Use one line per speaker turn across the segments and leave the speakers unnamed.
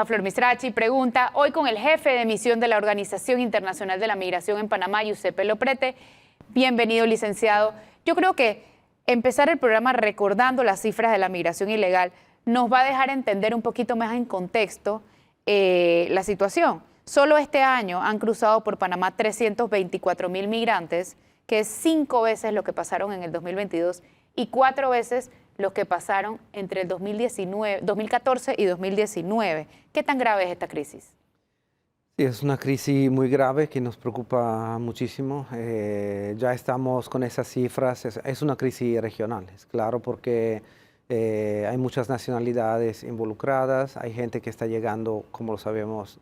Flor Misrachi pregunta, hoy con el jefe de misión de la Organización Internacional de la Migración en Panamá, Giuseppe Loprete. Bienvenido, licenciado. Yo creo que empezar el programa recordando las cifras de la migración ilegal nos va a dejar entender un poquito más en contexto la situación. Solo este año han cruzado por Panamá 324.000 migrantes, que es 5 veces lo que pasaron en el 2022 y 4 veces los que pasaron entre el 2014 y 2019. ¿Qué tan grave es esta crisis?
Sí, es una crisis muy grave que nos preocupa muchísimo. Ya estamos con esas cifras. Es una crisis regional, es claro, porque hay muchas nacionalidades involucradas. Hay gente que está llegando, como lo sabemos,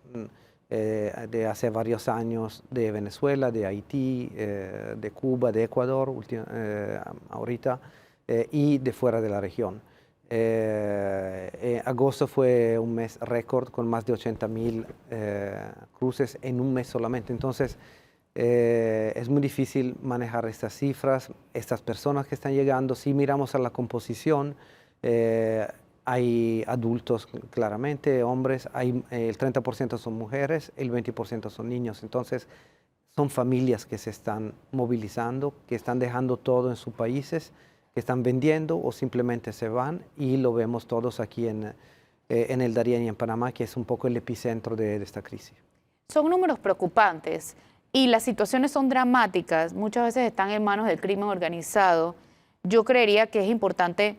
de hace varios años de Venezuela, de Haití, de Cuba, de Ecuador, ahorita, y de fuera de la región. Agosto fue un mes récord con más de 80.000 cruces en un mes solamente. Entonces, es muy difícil manejar estas cifras, estas personas que están llegando. Si miramos a la composición, hay adultos claramente, hombres, el 30% son mujeres, el 20% son niños. Entonces, son familias que se están movilizando, que están dejando todo en sus países, que están vendiendo o simplemente se van, y lo vemos todos aquí en el Darién y en Panamá, que es un poco el epicentro de esta crisis.
Son números preocupantes y las situaciones son dramáticas, muchas veces están en manos del crimen organizado. Yo creería que es importante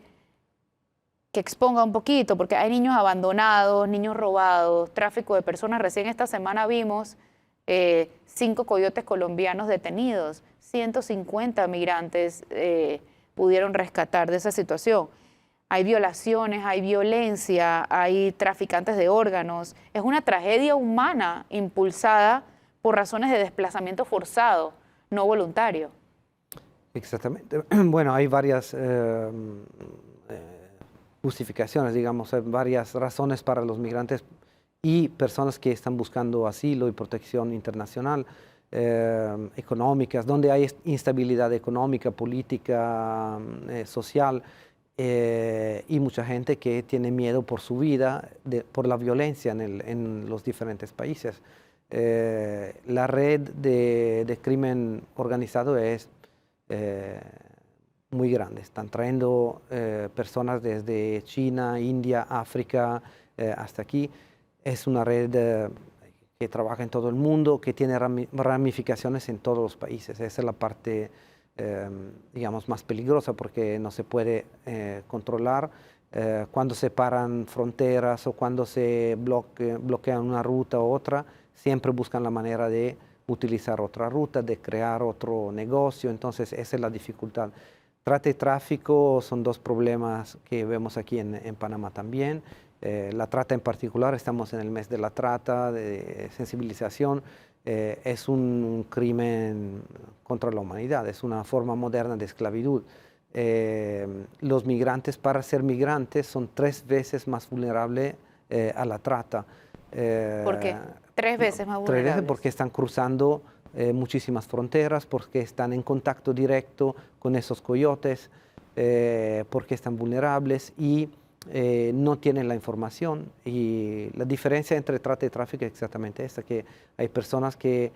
que exponga un poquito, porque hay niños abandonados, niños robados, tráfico de personas. Recién esta semana vimos 5 coyotes colombianos detenidos, 150 migrantes pudieron rescatar de esa situación. Hay violaciones, hay violencia, hay traficantes de órganos. Es una tragedia humana impulsada por razones de desplazamiento forzado, no voluntario.
Exactamente. Bueno, hay varias justificaciones, digamos, hay varias razones para los migrantes y personas que están buscando asilo y protección internacional. Económicas, donde hay instabilidad económica, política, social, y mucha gente que tiene miedo por su vida, por la violencia en los diferentes países. La red de crimen organizado es muy grande. Están trayendo personas desde China, India, África, hasta aquí. Es una red que trabaja en todo el mundo, que tiene ramificaciones en todos los países. Esa es la parte, digamos, más peligrosa, porque no se puede controlar. Cuando se paran fronteras o cuando se bloquean una ruta u otra, siempre buscan la manera de utilizar otra ruta, de crear otro negocio. Entonces, esa es la dificultad. Trata y tráfico son 2 problemas que vemos aquí en Panamá también. La trata en particular, estamos en el mes de la trata, de sensibilización. Es un crimen contra la humanidad, es una forma moderna de esclavitud. Los migrantes, para ser migrantes, son 3 veces más vulnerables a la trata.
¿Por qué? 3 veces más vulnerables.
3 veces porque están cruzando muchísimas fronteras, porque están en contacto directo con esos coyotes, porque están vulnerables y no tienen la información. Y la diferencia entre trata y tráfico es exactamente esta, que hay personas que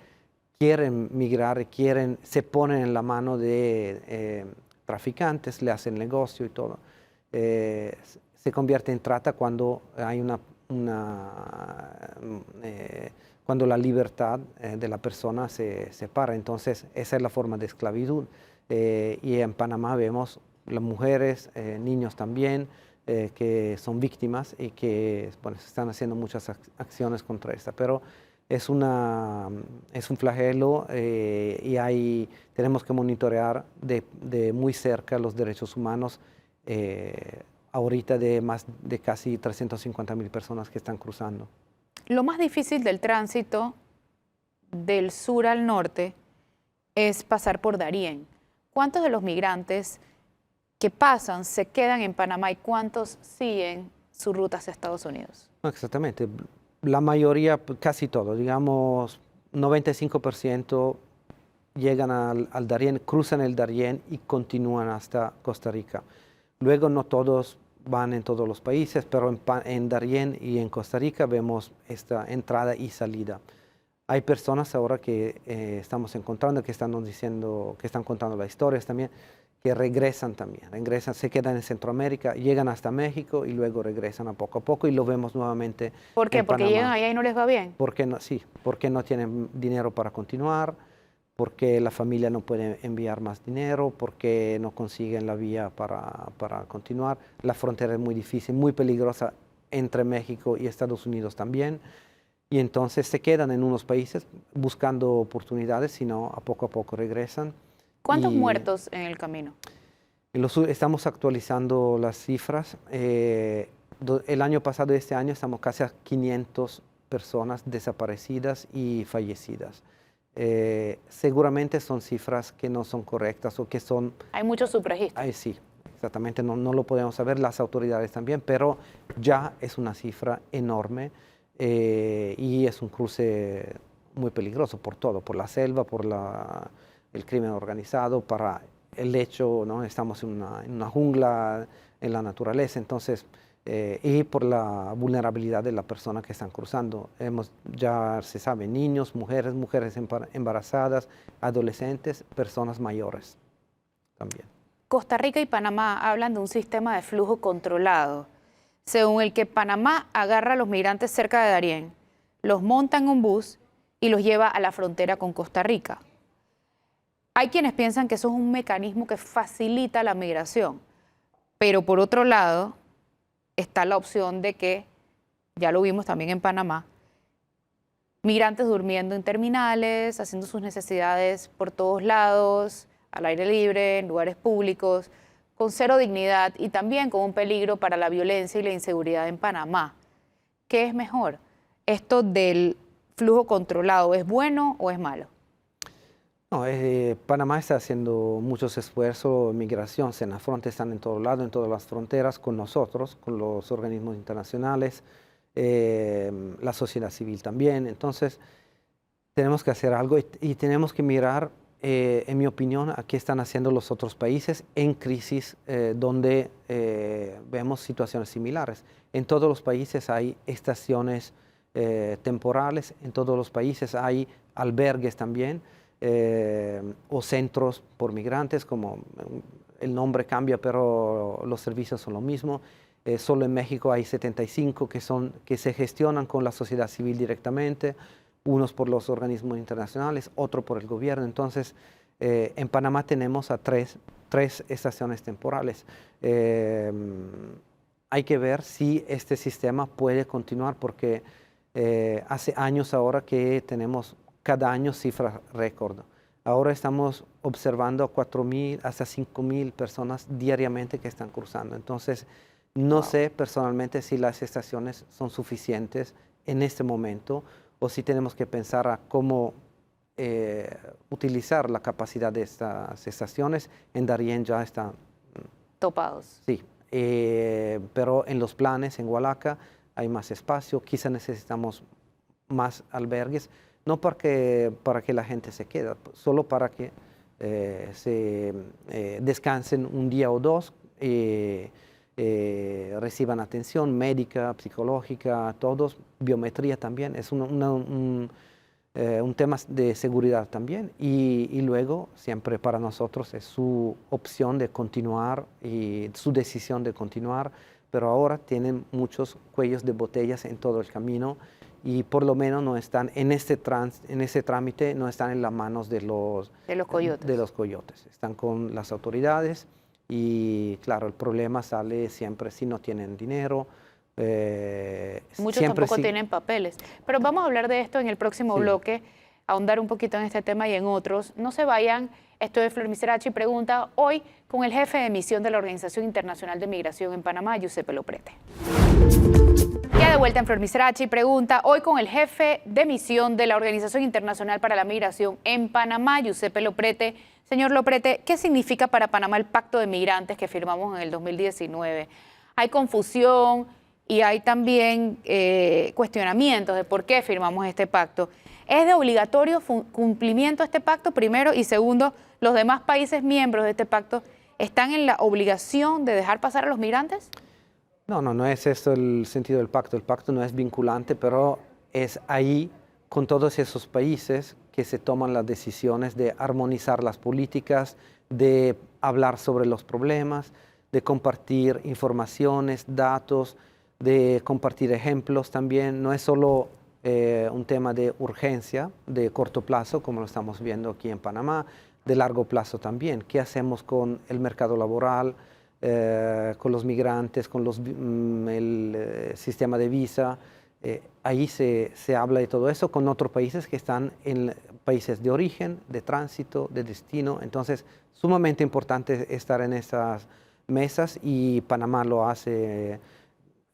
quieren migrar, se ponen en la mano de traficantes, le hacen negocio y todo. Se convierte en trata cuando hay cuando la libertad de la persona se separa. Entonces, esa es la forma de esclavitud. Y en Panamá vemos las mujeres, niños también, que son víctimas y que, bueno, se están haciendo muchas acciones contra esta. Pero es un flagelo, y tenemos que monitorear de muy cerca los derechos humanos, ahorita de casi 350.000 personas que están cruzando.
Lo más difícil del tránsito del sur al norte es pasar por Darién. ¿Cuántos de los migrantes que pasan se quedan en Panamá y cuántos siguen su ruta hacia Estados Unidos?
Exactamente. La mayoría, casi todo, digamos 95% llegan al Darién, cruzan el Darién y continúan hasta Costa Rica. Luego no todos van en todos los países, pero en Darién y en Costa Rica vemos esta entrada y salida. Hay personas ahora que estamos encontrando, que están diciendo, que están contando las historias también, que regresan también, se quedan en Centroamérica, llegan hasta México y luego regresan a poco y lo vemos nuevamente.
¿Por qué?
En
¿Porque
Panamá.
llegan allá y no les va bien?
Porque no, sí, porque no tienen dinero para continuar, porque la familia no puede enviar más dinero, porque no consiguen la vía para continuar. La frontera es muy difícil, muy peligrosa entre México y Estados Unidos también. Y entonces se quedan en unos países buscando oportunidades, sino a poco regresan.
¿Cuántos muertos en el camino?
Estamos actualizando las cifras. El año pasado y este año estamos casi a 500 personas desaparecidas y fallecidas. Seguramente son cifras que no son correctas o que son...
Hay muchos subregistros.
Sí, exactamente, no lo podemos saber, las autoridades también, pero ya es una cifra enorme y es un cruce muy peligroso por todo, por la selva, por el crimen organizado, para el hecho, ¿no? Estamos en una jungla, en la naturaleza, entonces, y por la vulnerabilidad de la persona que están cruzando. Ya se sabe, niños, mujeres embarazadas, adolescentes, personas mayores también.
Costa Rica y Panamá hablan de un sistema de flujo controlado, según el que Panamá agarra a los migrantes cerca de Darién, los monta en un bus y los lleva a la frontera con Costa Rica. Hay quienes piensan que eso es un mecanismo que facilita la migración, pero por otro lado está la opción de que, ya lo vimos también en Panamá, migrantes durmiendo en terminales, haciendo sus necesidades por todos lados, al aire libre, en lugares públicos, con cero dignidad y también con un peligro para la violencia y la inseguridad en Panamá. ¿Qué es mejor? ¿Esto del flujo controlado es bueno o es malo?
No, Panamá está haciendo muchos esfuerzos, migración, Senafronte están en todo lado, en todas las fronteras, con nosotros, con los organismos internacionales, la sociedad civil también. Entonces, tenemos que hacer algo y tenemos que mirar, en mi opinión, a qué están haciendo los otros países en crisis donde vemos situaciones similares. En todos los países hay estaciones temporales, en todos los países hay albergues también, o centros por migrantes, como el nombre cambia, pero los servicios son lo mismo. Solo en México hay 75 que se gestionan con la sociedad civil directamente, unos por los organismos internacionales, otro por el gobierno. Entonces, en Panamá tenemos a tres estaciones temporales. Hay que ver si este sistema puede continuar, porque hace años ahora que tenemos cada año cifras récord. Ahora estamos observando a 4.000 hasta 5.000 personas diariamente que están cruzando. Entonces, no sé personalmente si las estaciones son suficientes en este momento o si tenemos que pensar a cómo utilizar la capacidad de estas estaciones. En Darién ya están
topados.
Sí, pero en los planes, en Hualaca, hay más espacio. Quizá necesitamos más albergues. No para que la gente se quede, solo para que se descansen un día o dos, reciban atención médica, psicológica, todos, biometría también, es un tema de seguridad también. Y luego, siempre para nosotros es su opción de continuar y su decisión de continuar, pero ahora tienen muchos cuellos de botellas en todo el camino. Y por lo menos no están en este trámite, no están en las manos de los coyotes. Están con las autoridades y claro, el problema sale siempre si no tienen dinero.
Muchos tampoco tienen papeles. Pero vamos a hablar de esto en el próximo bloque, ahondar un poquito en este tema y en otros. No se vayan. Esto es Flor Miserachi Pregunta, hoy con el jefe de misión de la Organización Internacional de Migración en Panamá, Giuseppe Loprete. Ya de vuelta en Flor Miserachi Pregunta, hoy con el jefe de misión de la Organización Internacional para la Migración en Panamá, Giuseppe Loprete. Señor Loprete, ¿qué significa para Panamá el Pacto de Migrantes que firmamos en el 2019? Hay confusión y hay también cuestionamientos de por qué firmamos este pacto. ¿Es de obligatorio cumplimiento este pacto, primero? Y segundo, ¿los demás países miembros de este pacto están en la obligación de dejar pasar a los migrantes?
No es esto el sentido del pacto. El pacto no es vinculante, pero es ahí con todos esos países que se toman las decisiones de armonizar las políticas, de hablar sobre los problemas, de compartir informaciones, datos, de compartir ejemplos también. No es solo un tema de urgencia, de corto plazo, como lo estamos viendo aquí en Panamá, de largo plazo también. ¿Qué hacemos con el mercado laboral, con los migrantes, con el sistema de visa? Ahí se habla de todo eso con otros países que están en países de origen, de tránsito, de destino. Entonces, sumamente importante estar en esas mesas y Panamá lo hace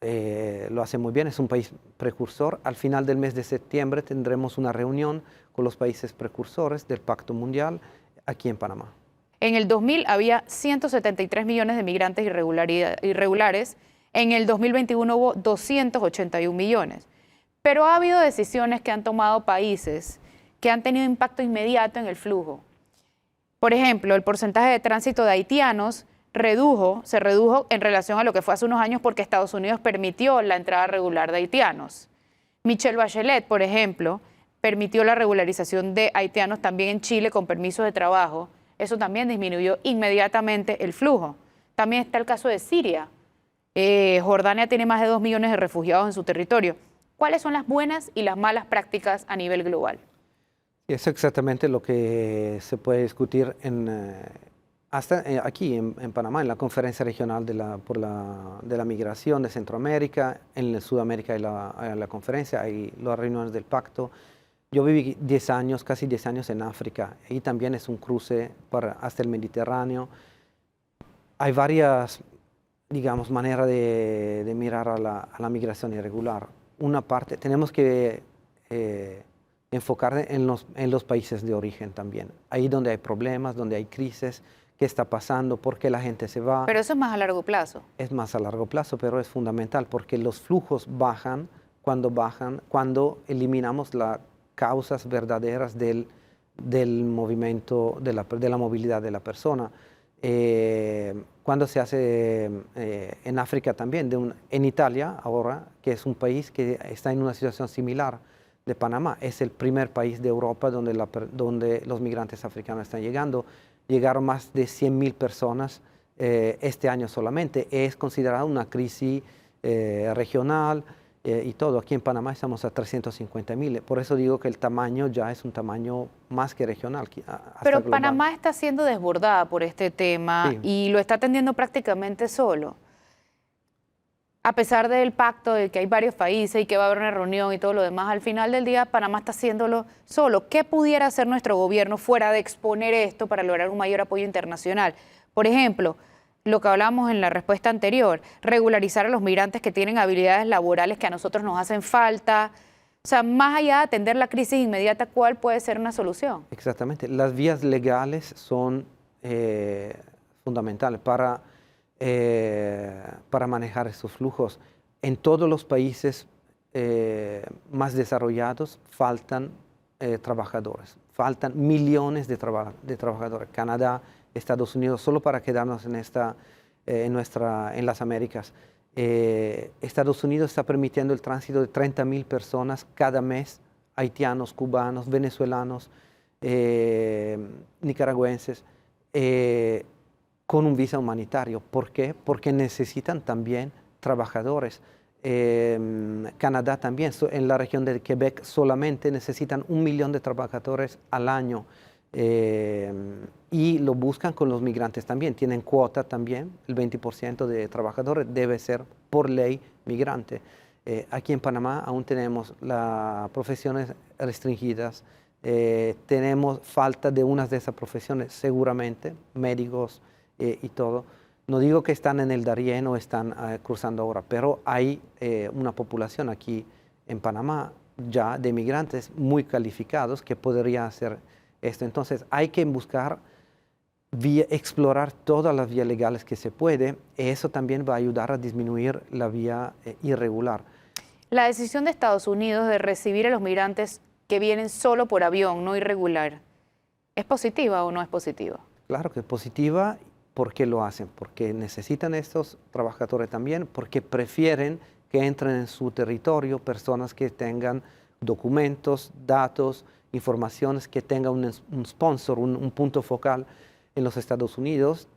muy bien, es un país precursor. Al final del mes de septiembre tendremos una reunión con los países precursores del Pacto Mundial aquí en Panamá.
En el 2000 había 173 millones de migrantes irregulares, en el 2021 hubo 281 millones. Pero ha habido decisiones que han tomado países que han tenido impacto inmediato en el flujo. Por ejemplo, el porcentaje de tránsito de haitianos se redujo en relación a lo que fue hace unos años porque Estados Unidos permitió la entrada regular de haitianos. Michelle Bachelet, por ejemplo, permitió la regularización de haitianos también en Chile con permisos de trabajo. Eso también disminuyó inmediatamente el flujo. También está el caso de Siria. Jordania tiene más de 2 millones de refugiados en su territorio. ¿Cuáles son las buenas y las malas prácticas a nivel global?
Es exactamente lo que se puede discutir hasta aquí en Panamá, en la conferencia regional de la migración de Centroamérica, en Sudamérica hay la conferencia, hay las reuniones del pacto. Yo viví 10 años, casi 10 años en África, y también es un cruce hasta el Mediterráneo. Hay varias, digamos, maneras de mirar a la migración irregular. Una parte, tenemos que enfocar en los países de origen también. Ahí donde hay problemas, donde hay crisis, qué está pasando, por qué la gente se va.
Pero eso es más a largo plazo.
Es más a largo plazo, pero es fundamental porque los flujos bajan cuando eliminamos las causas verdaderas del movimiento, de la movilidad de la persona. Cuando se hace en África también, en Italia ahora, que es un país que está en una situación similar de Panamá, es el primer país de Europa donde los migrantes africanos están llegando. Llegaron más de 100.000 personas este año solamente. Es considerada una crisis regional y todo. Aquí en Panamá estamos a 350.000. Por eso digo que el tamaño ya es un tamaño más que regional.
Pero
global.
Panamá está siendo desbordada por este tema y lo está atendiendo prácticamente solo. A pesar del pacto de que hay varios países y que va a haber una reunión y todo lo demás, al final del día Panamá está haciéndolo solo. ¿Qué pudiera hacer nuestro gobierno fuera de exponer esto para lograr un mayor apoyo internacional? Por ejemplo, lo que hablábamos en la respuesta anterior, regularizar a los migrantes que tienen habilidades laborales que a nosotros nos hacen falta. O sea, más allá de atender la crisis inmediata, ¿cuál puede ser una solución?
Exactamente. Las vías legales son fundamentales para manejar estos flujos. En todos los países más desarrollados faltan trabajadores, faltan millones de trabajadores. Canadá, Estados Unidos, solo para quedarnos en las Américas. Estados Unidos está permitiendo el tránsito de 30.000 personas cada mes, haitianos, cubanos, venezolanos, nicaragüenses, con un visa humanitario. ¿Por qué? Porque necesitan también trabajadores. Canadá también, en la región de Quebec solamente necesitan 1 millón de trabajadores al año y lo buscan con los migrantes también. Tienen cuota también, el 20% de trabajadores debe ser por ley migrante. Aquí en Panamá aún tenemos las profesiones restringidas, tenemos falta de unas de esas profesiones seguramente, médicos, y todo. No digo que están en el Darién o están cruzando ahora, pero hay una población aquí en Panamá ya de migrantes muy calificados que podrían hacer esto. Entonces hay que buscar, explorar todas las vías legales que se puede. Eso también va a ayudar a disminuir la vía irregular.
La decisión de Estados Unidos de recibir a los migrantes que vienen solo por avión, no irregular, ¿es positiva o no es positiva?
Claro que es positiva ¿Por qué lo hacen? Porque necesitan estos trabajadores también, porque prefieren que entren en su territorio personas que tengan documentos, datos, informaciones, que tengan un sponsor, un punto focal en los Estados Unidos,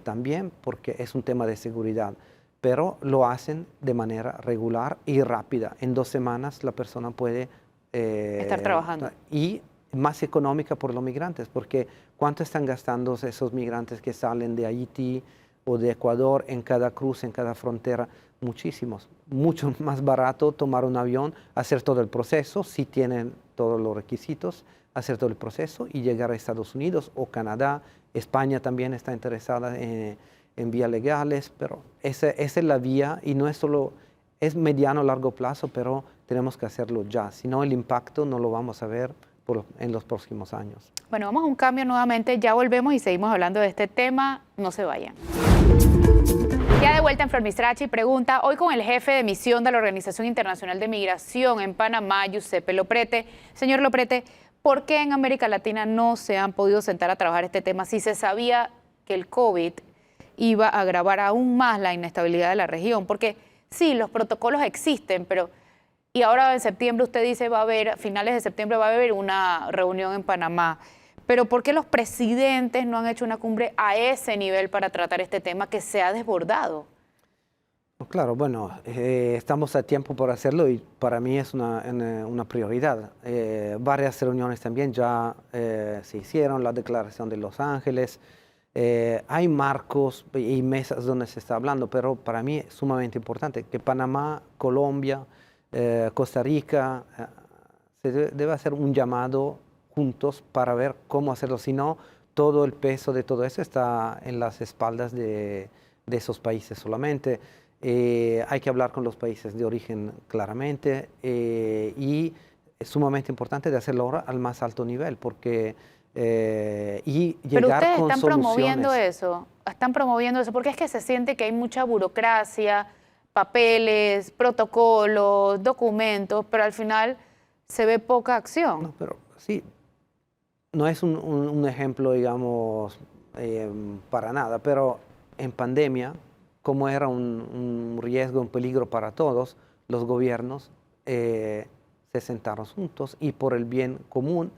también porque es un tema de seguridad. Pero lo hacen de manera regular y rápida. En 2 semanas la persona puede
Estar trabajando.
y más económica por los migrantes, porque ¿cuánto están gastando esos migrantes que salen de Haití o de Ecuador en cada cruce, en cada frontera? Muchísimos. Mucho más barato tomar un avión, hacer todo el proceso, si tienen todos los requisitos, hacer todo el proceso y llegar a Estados Unidos o Canadá. España también está interesada en vías legales, pero esa es la vía y no es solo, es mediano a largo plazo, pero tenemos que hacerlo ya, si no el impacto no lo vamos a ver en los próximos años.
Bueno, vamos a un cambio nuevamente, ya volvemos y seguimos hablando de este tema, no se vayan. Ya de vuelta en Flor Mistrachi pregunta, hoy con el jefe de misión de la Organización Internacional de Migración en Panamá, Giuseppe Loprete. Señor Loprete, ¿por qué en América Latina no se han podido sentar a trabajar este tema si se sabía que el COVID iba a agravar aún más la inestabilidad de la región? Porque sí, los protocolos existen, pero y ahora en septiembre usted dice va a haber, a finales de septiembre va a haber una reunión en Panamá. Pero ¿por qué los presidentes no han hecho una cumbre a ese nivel para tratar este tema que se ha desbordado?
Claro, bueno, estamos a tiempo por hacerlo y para mí es una prioridad. Varias reuniones también ya se hicieron, la declaración de Los Ángeles. Hay marcos y mesas donde se está hablando, pero para mí es sumamente importante que Panamá, Colombia, Costa Rica, se debe hacer un llamado juntos para ver cómo hacerlo, si no, todo el peso de todo eso está en las espaldas de esos países solamente. Hay que hablar con los países de origen claramente y es sumamente importante de hacerlo ahora al más alto nivel porque y llegar
Pero ustedes
con
están
soluciones.
están promoviendo eso, porque es que se siente que hay mucha burocracia, papeles, protocolos, documentos, pero al final se ve poca acción.
No, pero sí, no es un ejemplo, digamos, para nada, pero en pandemia, como era un riesgo, un peligro para todos, los gobiernos se sentaron juntos y por el bien común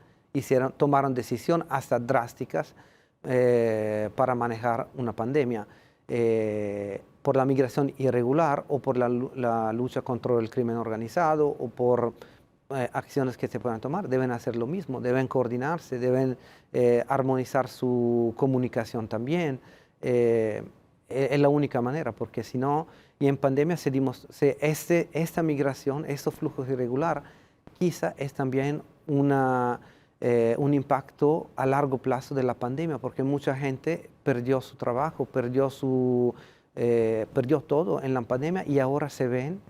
tomaron decisiones hasta drásticas para manejar una pandemia. Por la migración irregular o por la lucha contra el crimen organizado o por acciones que se puedan tomar, deben hacer lo mismo, deben coordinarse, deben armonizar su comunicación también. Es la única manera, porque si no, y en pandemia esta migración, estos flujos irregulares, quizá es también un impacto a largo plazo de la pandemia, porque mucha gente perdió su trabajo, perdió todo en la pandemia y ahora se ven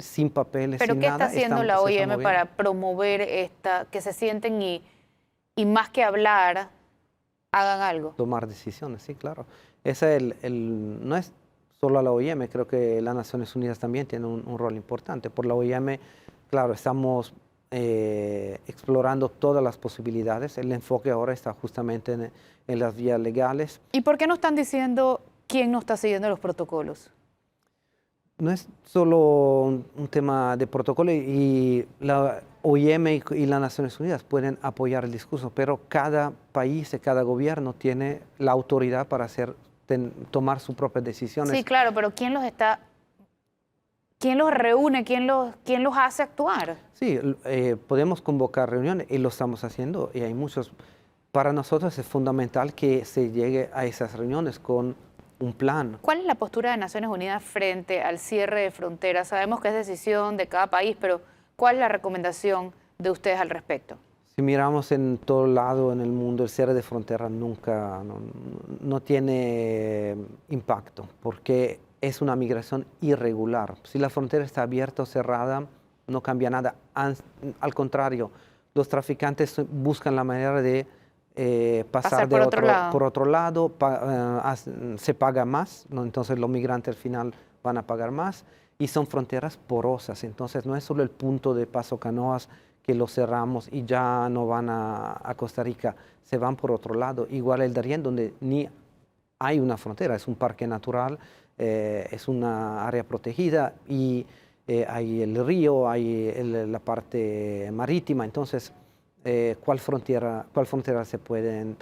sin papeles,
¿Pero
sin
qué
nada.
está haciendo la OIM para promover que se sienten y más que hablar, hagan algo?
Tomar decisiones, sí, claro. No es solo la OIM, creo que las Naciones Unidas también tienen un rol importante. Por la OIM, claro, estamos explorando todas las posibilidades. El enfoque ahora está justamente en las vías legales.
¿Y por qué no están diciendo quién no está siguiendo los protocolos?
No es solo un tema de protocolo y la OIM y las Naciones Unidas pueden apoyar el discurso, pero cada país y cada gobierno tiene la autoridad para tomar sus propias decisiones.
Sí, claro, pero ¿quién los reúne? ¿Quién los hace actuar?
Sí, podemos convocar reuniones y lo estamos haciendo y hay muchos. Para nosotros es fundamental que se llegue a esas reuniones con un plan.
¿Cuál es la postura de Naciones Unidas frente al cierre de fronteras? Sabemos que es decisión de cada país, pero ¿cuál es la recomendación de ustedes al respecto?
Si miramos en todo lado en el mundo, el cierre de fronteras nunca no tiene impacto, porque es una migración irregular. Si la frontera está abierta o cerrada, no cambia nada. Al contrario, los traficantes buscan la manera de pasar por otro lado, se paga más, ¿no? Entonces los migrantes al final van a pagar más y son fronteras porosas, entonces no es solo el punto de Paso Canoas que lo cerramos y ya no van a Costa Rica, se van por otro lado, igual el Darién donde ni hay una frontera, es un parque natural, es una área protegida y hay el río, hay la parte marítima, entonces, ¿cuál frontera se pueden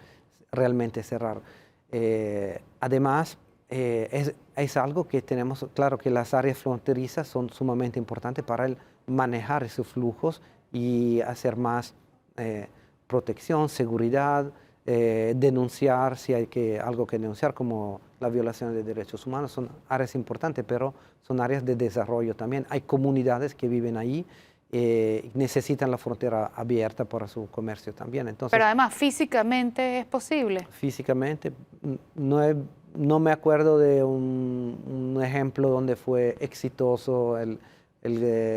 realmente cerrar? Además, es algo que tenemos claro que las áreas fronterizas son sumamente importantes para manejar esos flujos y hacer más protección, seguridad, denunciar si hay algo que denunciar, como la violación de derechos humanos. Son áreas importantes, pero son áreas de desarrollo también. Hay comunidades que viven ahí, necesitan la frontera abierta para su comercio también. Entonces,
pero además, ¿físicamente es posible?
Físicamente, no me acuerdo de un ejemplo donde fue exitoso el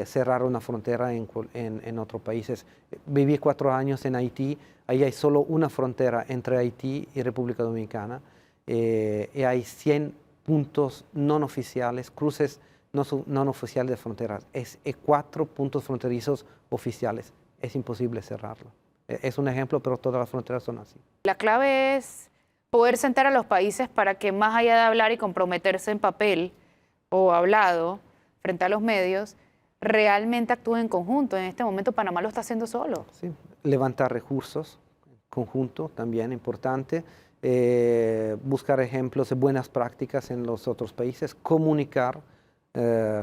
cerrar una frontera en otros países. Viví 4 años en Haití, ahí hay solo una frontera entre Haití y República Dominicana, y hay 100 puntos no oficiales, cruces no oficiales de fronteras. Es 4 puntos fronterizos oficiales, es imposible cerrarlo. Es un ejemplo, pero todas las fronteras son así.
La clave es poder sentar a los países para que, más allá de hablar y comprometerse en papel o hablado frente a los medios, realmente actúen en conjunto. En este momento Panamá lo está haciendo solo.
Sí. Levantar recursos, conjunto, también importante. Buscar ejemplos de buenas prácticas en los otros países. Comunicar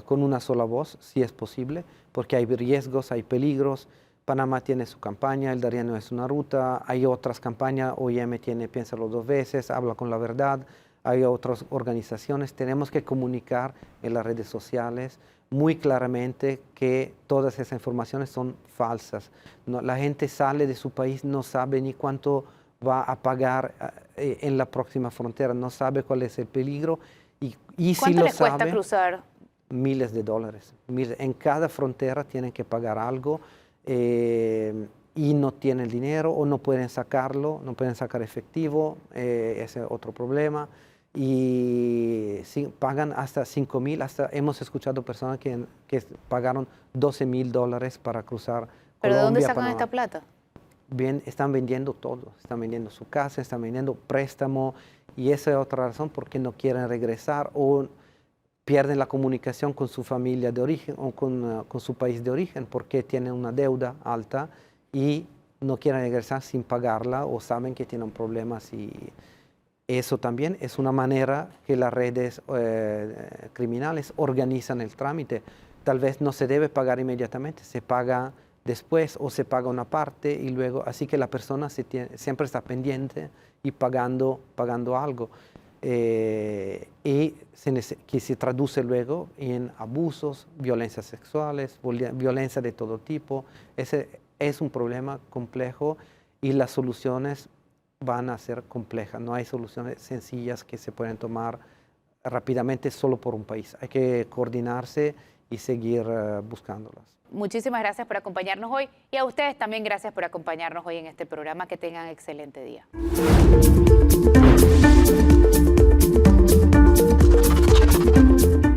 con una sola voz, si es posible, porque hay riesgos, hay peligros. Panamá tiene su campaña, el Darién no es una ruta, hay otras campañas, OIM tiene Piénsalo 2 veces, Habla con la Verdad, hay otras organizaciones. Tenemos que comunicar en las redes sociales muy claramente que todas esas informaciones son falsas. No, la gente sale de su país, no sabe ni cuánto va a pagar en la próxima frontera, no sabe cuál es el peligro. Y si
¿Cuánto
lo
les cuesta
sabe,
cruzar?
miles de dólares. En cada frontera tienen que pagar algo. Y no tienen el dinero o no pueden sacarlo, no pueden sacar efectivo, ese es otro problema. Y pagan hasta 5,000, hemos escuchado personas que pagaron $12,000 para cruzar Colombia.
¿Pero de dónde sacan
Panamá.
esta plata?
Bien, están vendiendo todo, están vendiendo su casa, están vendiendo préstamo, y esa es otra razón por qué no quieren regresar o pierden la comunicación con su familia de origen o con su país de origen porque tienen una deuda alta y no quieren regresar sin pagarla o saben que tienen problemas. Y eso también es una manera que las redes criminales organizan el trámite. Tal vez no se debe pagar inmediatamente, se paga después o se paga una parte y luego, así que la persona siempre está pendiente y pagando algo. Y que se traduce luego en abusos, violencias sexuales, violencia de todo tipo. Ese es un problema complejo y las soluciones van a ser complejas. No hay soluciones sencillas que se pueden tomar rápidamente solo por un país. Hay que coordinarse y seguir buscándolas.
Muchísimas gracias por acompañarnos hoy y a ustedes también gracias por acompañarnos hoy en este programa. Que tengan excelente día.